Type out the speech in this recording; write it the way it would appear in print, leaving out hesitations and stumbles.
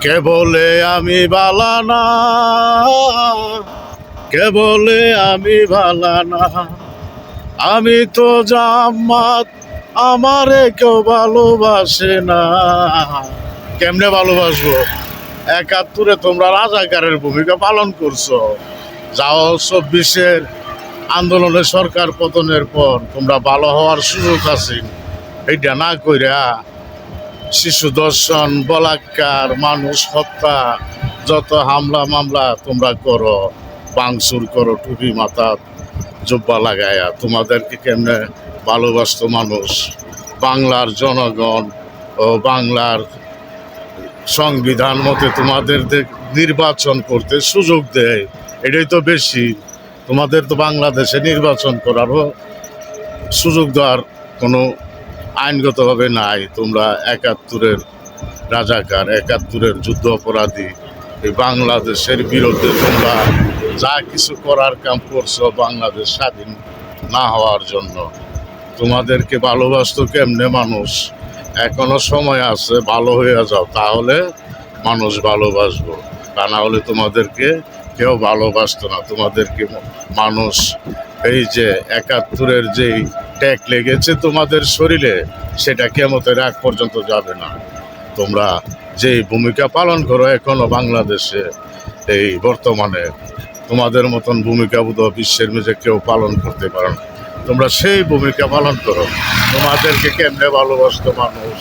কে বলে আমি বালা না, কে বলে আমি বালা না, আমি তো জামাত, আমারে কেউ ভালোবাসে না। কেমনে ভালোবাসবো? ৭১-এ তোমরা রাজাকারের ভূমিকা পালন করছো। যাও ২৪-এর আন্দোলনে সরকার পতনের পর তোমরা ভালো হওয়ার সুযোগ আছে, এইটা না কইরা শিশু দর্শন, বলাৎকার, মানুষ হত্যা, যত হামলা মামলা তোমরা করো, ভাঙচুর করো, টুপি মাথা জুব্বা লাগায়া। তোমাদেরকে কেমনে ভালোবাসতো মানুষ? বাংলার জনগণ ও বাংলার সংবিধান মতে তোমাদের নির্বাচন করতে সুযোগ দেয়, এটাই তো বেশি। তোমাদের তো বাংলাদেশে নির্বাচন করারও সুযোগ দেওয়ার কোনো আইনগতভাবে নাই। তোমরা ৭১-এর রাজাকার, ৭১-এর যুদ্ধ অপরাধী। এই বাংলাদেশের বিরুদ্ধে তোমরা যা কিছু করার কাম করছো বাংলাদেশ স্বাধীন না হওয়ার জন্য। তোমাদেরকে ভালোবাসতো কেমনে মানুষ? এখনো সময় আছে, ভালো হয়ে যাও, তাহলে মানুষ ভালোবাসবো। তা না হলে তোমাদেরকে কেউ ভালোবাসতো না। তোমাদেরকে মানুষ এই যে ৭১-এর যেই ট্যাগ লেগেছে তোমাদের শরীরে, সেটা কিয়ামতের আগ পর্যন্ত যাবে না। তোমরা যেই ভূমিকা পালন করো এখনো বাংলাদেশে, এই বর্তমানে তোমাদের মতন ভূমিকা বোধহয় বিশ্বের মেঝে কেউ পালন করতে পারে না। তোমরা সেই ভূমিকা পালন করো। তোমাদেরকে কেমনে ভালোবাসতো মানুষ?